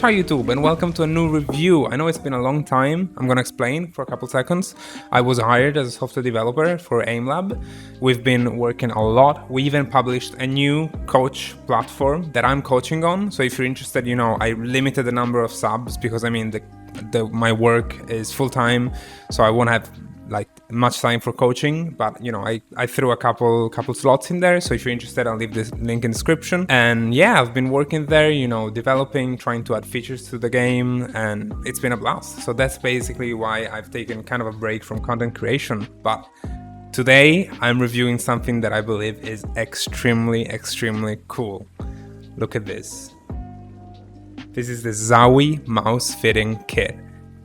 Ciao YouTube and welcome to a new review. I know it's been a long time. I'm gonna explain for a couple seconds. I was hired as a software developer for AimLab. We've been working a lot. We even published a new coach platform that I'm coaching on. So if you're interested, I limited the number of subs because my work is full-time, so I won't have much time for coaching, but I threw a couple slots in there. So if you're interested, I'll leave this link in the description. And yeah, I've been working there, developing, trying to add features to the game, and it's been a blast. So that's basically why I've taken kind of a break from content creation. But today I'm reviewing something that I believe is extremely cool. Look at this. This is the Zowie mouse fitting kit.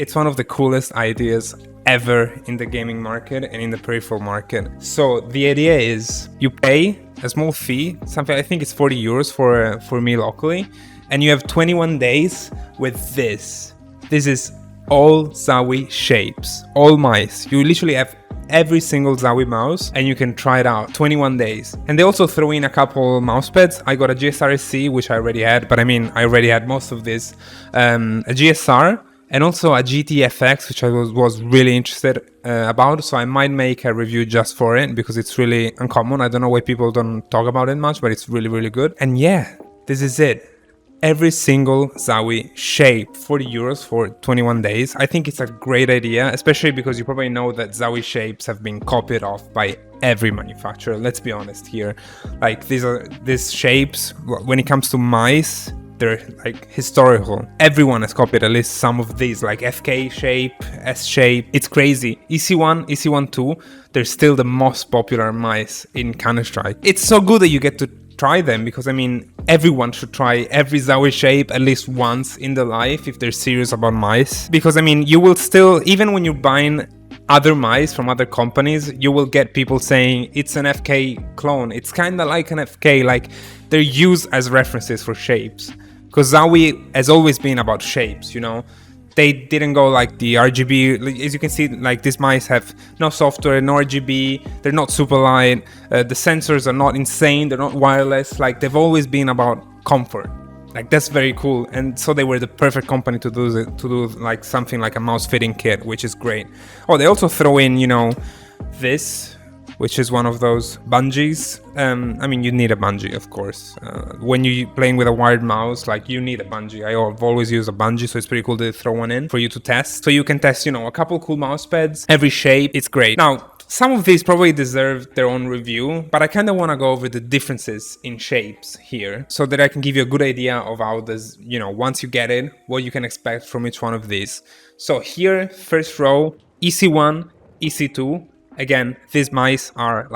It's one of the coolest ideas ever in the gaming market and in the peripheral market. So the idea is you pay a small fee, something I think it's 40 euros for me locally, and you have 21 days with this. This is all Zowie shapes, all mice. You literally have every single Zowie mouse and you can try it out 21 days. And they also throw in a couple mouse pads. I got a GSR-SC, which I already had, but I already had most of this, a GSR, and also a GTFX, which I was really interested about. So I might make a review just for it because it's really uncommon. I don't know why people don't talk about it much, but it's really good. And yeah, this is it. Every single Zowie shape, 40 euros for 21 days. I think it's a great idea, especially because you probably know that Zowie shapes have been copied off by every manufacturer. Let's be honest here. These shapes, when it comes to mice, they're historical. Everyone has copied at least some of these, like FK shape, S shape. It's crazy. EC1, EC1 2, they're still the most popular mice in Counter-Strike. It's so good that you get to try them because everyone should try every Zowie shape at least once in their life if they're serious about mice. Because you will still, even when you're buying other mice from other companies, you will get people saying it's an FK clone. It's kind of like an FK, they're used as references for shapes. Because Zowie has always been about shapes, They didn't go like the RGB. As you can see, these mice have no software, no RGB, they're not super light, the sensors are not insane, they're not wireless. They've always been about comfort. That's very cool. And so they were the perfect company to do something like a mouse fitting kit, which is great. Oh, they also throw in, this, which is one of those bungees. You need a bungee, of course. When you're playing with a wired mouse, you need a bungee. I've always used a bungee, so it's pretty cool to throw one in for you to test. So you can test, a couple cool mouse pads, every shape. It's great. Now, some of these probably deserve their own review, but I kind of want to go over the differences in shapes here so that I can give you a good idea of how this, once you get it, what you can expect from each one of these. So here, first row, EC1, EC2. Again, these mice are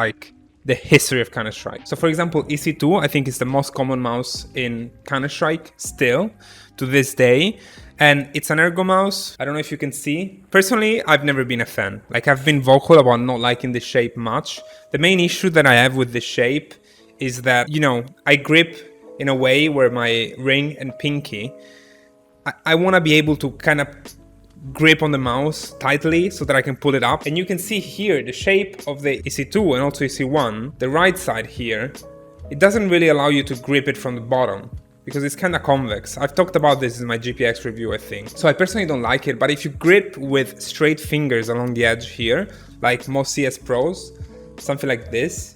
the history of Counter-Strike. So for example, EC2, I think is the most common mouse in Counter-Strike still to this day. And it's an ergo mouse. I don't know if you can see. Personally, I've never been a fan. I've been vocal about not liking this shape much. The main issue that I have with this shape is that, I grip in a way where my ring and pinky, I want to be able to kind of grip on the mouse tightly so that I can pull it up. And you can see here the shape of the EC2 and also EC1, the right side here, it doesn't really allow you to grip it from the bottom because it's kind of convex. I've talked about this in my GPX review, I think. So I personally don't like it, but if you grip with straight fingers along the edge here, like most CS pros, something like this,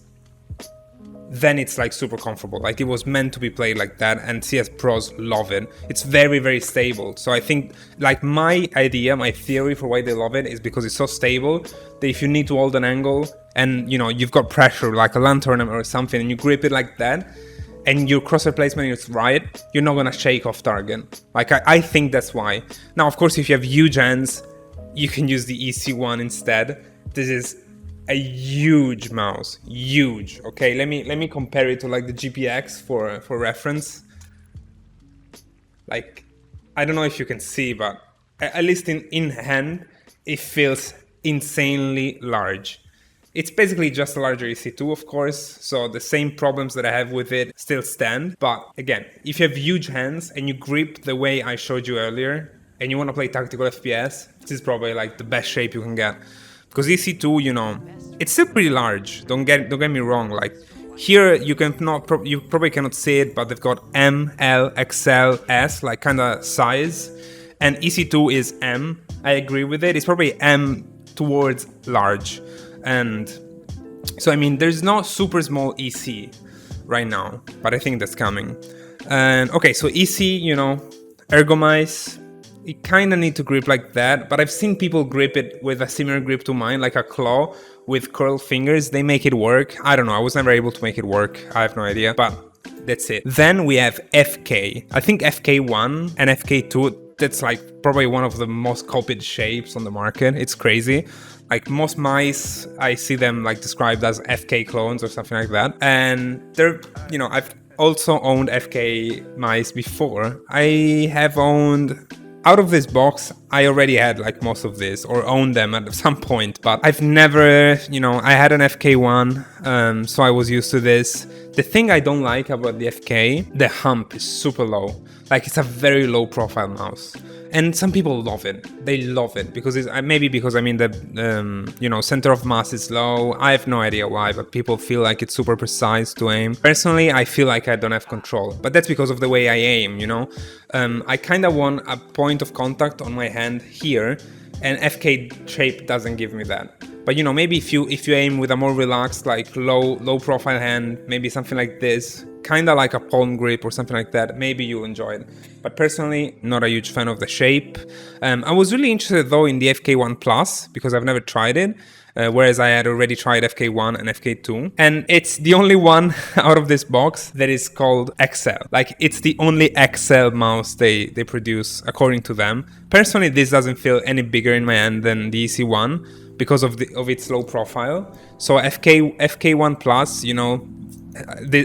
then it's super comfortable. It was meant to be played like that, and CS pros love it. It's very stable. So I think my idea, my theory for why they love it is because it's so stable that if you need to hold an angle and you've got pressure like a LAN tournament or something and you grip it like that and your crosshair placement is right, you're not gonna shake off target. I think that's why. Now of course if you have huge hands, you can use the EC1 instead. This is a huge mouse, huge. Okay, let me compare it to the GPX for reference. I don't know if you can see, but at least in hand, it feels insanely large. It's basically just a larger EC2, of course, so the same problems that I have with it still stand. But again, if you have huge hands and you grip the way I showed you earlier, and you want to play tactical FPS, this is probably the best shape you can get. Because EC2, it's still pretty large. Don't get me wrong. Here you you probably cannot see it, but they've got M, L, XL, S, like kind of size, and EC2 is M. I agree with it. It's probably M towards large, and so I mean there's no super small EC right now, but I think that's coming. And okay, so EC, you know, ergomize. You kind of need to grip like that, but I've seen people grip it with a similar grip to mine, like a claw with curled fingers. They make it work. I don't know. I was never able to make it work. I have no idea, but that's it. Then we have FK. I think FK1 and FK2, that's like probably one of the most copied shapes on the market. It's crazy. Like most mice, I see them like described as FK clones or something like that. And they're, you know, I've also owned FK mice before. I have owned... Out of this box, I already had like most of this or owned them at some point, but I've never, you know, I had an FK1, so I was used to this. The thing I don't like about the FK, the hump is super low. Like it's a very low profile mouse. And some people love it. They love it because it's maybe because I mean the you know, center of mass is low. I have no idea why, but people feel like it's super precise to aim. Personally, I feel like I don't have control, but that's because of the way I aim. You know, I kind of want a point of contact on my hand here, and FK shape doesn't give me that. But you know, maybe if you aim with a more relaxed, like low profile hand, maybe something like this, kind of like a palm grip or something like that, maybe you'll enjoy it. But personally, not a huge fan of the shape. I was really interested though in the FK1 Plus because I've never tried it. Whereas I had already tried FK1 and FK2. And it's the only one out of this box that is called XL. Like, it's the only XL mouse they produce, according to them. Personally, this doesn't feel any bigger in my hand than the EC1 because of its low profile. So FK1 Plus, you know,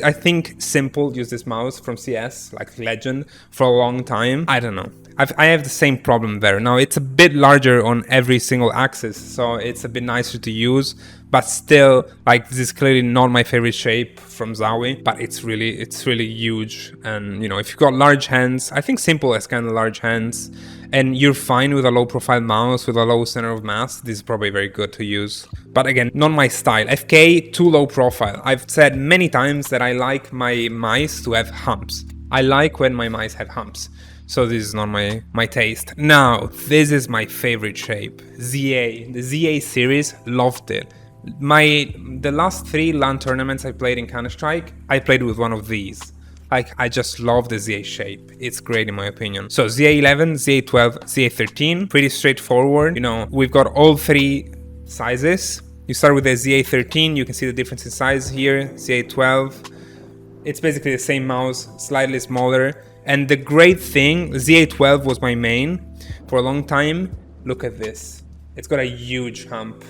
I think Simple used this mouse from CS, like Legend, for a long time. I don't know. I have the same problem there. Now, it's a bit larger on every single axis, so it's a bit nicer to use, but still, like, this is clearly not my favorite shape from Zowie, but it's really huge. And, you know, if you've got large hands, I think Simple has kind of large hands, and you're fine with a low profile mouse with a low center of mass, this is probably very good to use. But again, not my style. FK, too low profile. I've said many times that I like my mice to have humps. I like when my mice have humps. So this is not my taste. Now, this is my favorite shape. ZA. The ZA series, loved it. The last 3 LAN tournaments I played in Counter-Strike, I played with one of these. Like, I just love the ZA shape. It's great in my opinion. So ZA11, ZA12, ZA13, pretty straightforward. You know, we've got all 3 sizes. You start with the ZA13, you can see the difference in size here. ZA12, it's basically the same mouse, slightly smaller. And the great thing, ZA12 was my main for a long time. Look at this. It's got a huge hump.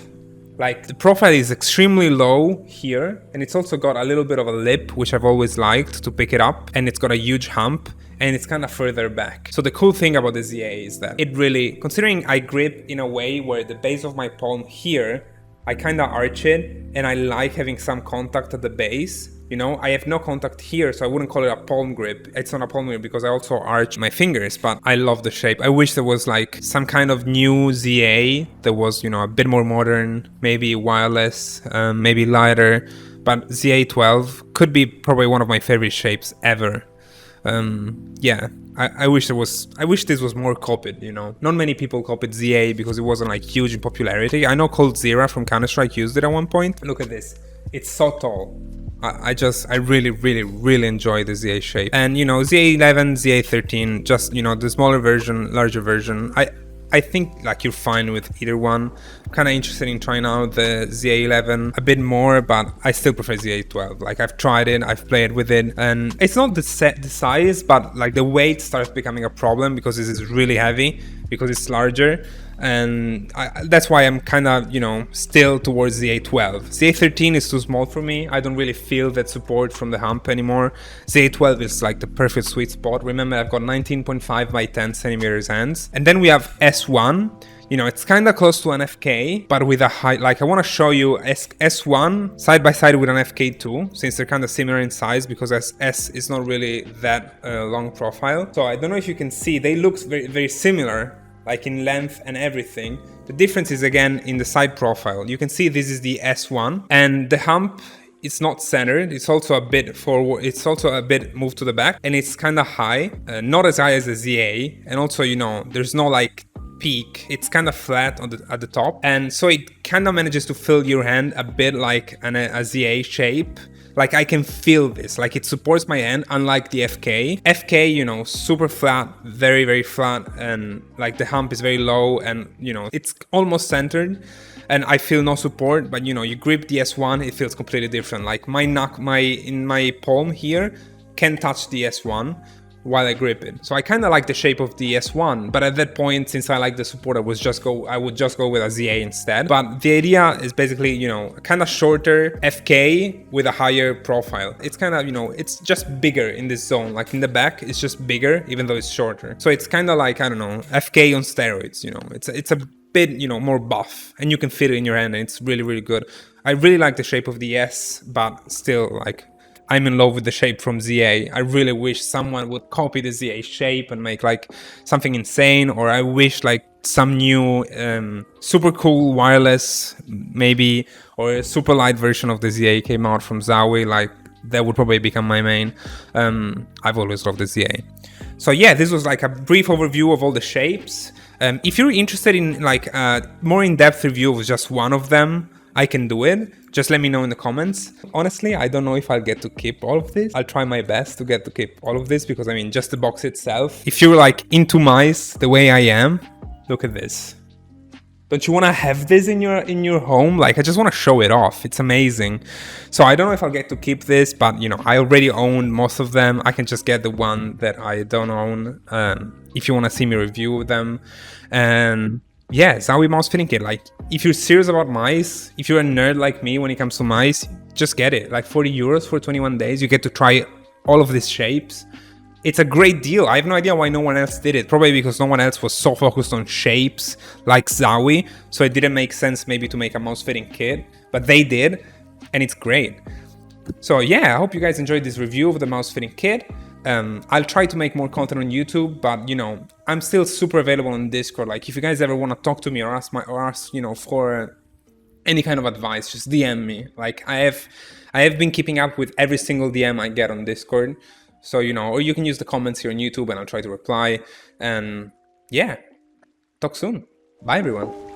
Like, the profile is extremely low here, and it's also got a little bit of a lip, which I've always liked to pick it up, and it's got a huge hump, and it's kind of further back. So the cool thing about the ZA is that it really, considering I grip in a way where the base of my palm here, I kind of arch it, and I like having some contact at the base. You know, I have no contact here, so I wouldn't call it a palm grip. It's not a palm grip because I also arch my fingers, but I love the shape. I wish there was like some kind of new ZA that was, you know, a bit more modern, maybe wireless, maybe lighter, but ZA12 could be probably one of my favorite shapes ever. Yeah, I wish this was more copied, you know. Not many people copied ZA because it wasn't like huge in popularity. I know Cold Zera from Counter-Strike used it at one point. Look at this. It's so tall. I really enjoy the ZA shape. And, you know, ZA11, ZA13, just, you know, the smaller version, larger version. I think, like, you're fine with either one. I'm kind of interested in trying out the ZA11 a bit more, but I still prefer ZA12. Like, I've tried it, I've played with it, and it's not the size, but, like, the weight starts becoming a problem because this is really heavy, because it's larger. And that's why I'm kind of, you know, still towards ZA12. ZA13 is too small for me. I don't really feel that support from the hump anymore. ZA12 is like the perfect sweet spot. Remember, I've got 19.5 by 10 centimeters hands. And then we have S1. You know, it's kind of close to an FK, but with a high, like, I want to show you S1 side by side with an FK2, since they're kind of similar in size, because S is not really that long profile. So I don't know if you can see, they look very, very similar, like in length and everything. The difference is again in the side profile. You can see this is the S1, and the hump it's not centered. It's also a bit forward. It's also a bit moved to the back, and it's kind of high, not as high as the ZA. And also, you know, there's no like peak. It's kind of flat on at the top, and so it kind of manages to fill your hand a bit like a ZA shape. Like I can feel this, like it supports my hand, unlike the FK. FK, you know, super flat, very, very flat, and like the hump is very low, and you know, it's almost centered, and I feel no support. But you know, you grip the S1, it feels completely different. Like in my palm here can touch the S1 while I grip it. So I kind of like the shape of the S1, but at that point, since I like the support, I would just go with a ZA instead. But the idea is basically, you know, kind of shorter FK with a higher profile. It's kind of, you know, it's just bigger in this zone. Like in the back, it's just bigger, even though it's shorter. So it's kind of like, I don't know, FK on steroids, you know. It's a bit, you know, more buff, and you can fit it in your hand, and it's really, really good. I really like the shape of the S, but still, like, I'm in love with the shape from ZA. I really wish someone would copy the ZA shape and make like something insane, or I wish like some new super cool wireless maybe, or a super light version of the ZA came out from Zowie. Like that would probably become my main. I've always loved the ZA. So yeah, this was like a brief overview of all the shapes. If you're interested in like a more in-depth review of just one of them, I can do it. Just let me know in the comments. Honestly, I don't know if I'll get to keep all of this. I'll try my best to get to keep all of this, because I mean, just the box itself. If you're like into mice the way I am, look at this. Don't you want to have this in your home? Like, I just want to show it off. It's amazing. So I don't know if I'll get to keep this, but you know, I already own most of them. I can just get the one that I don't own if you want to see me review them. And yeah, Zowie mouse fitting kit. Like, if you're serious about mice, if you're a nerd like me when it comes to mice, just get it. Like 40 euros for 21 days. You get to try all of these shapes. It's a great deal. I have no idea why no one else did it. Probably because no one else was so focused on shapes like Zowie. So it didn't make sense maybe to make a mouse fitting kit, but they did, and it's great. So yeah, I hope you guys enjoyed this review of the mouse fitting kit. I'll try to make more content on YouTube, but you know, I'm still super available on Discord. Like, if you guys ever want to talk to me or ask you know, for any kind of advice, just DM me. Like, I have been keeping up with every single DM I get on Discord. So, you know, or you can use the comments here on YouTube and I'll try to reply. And yeah, talk soon. Bye everyone.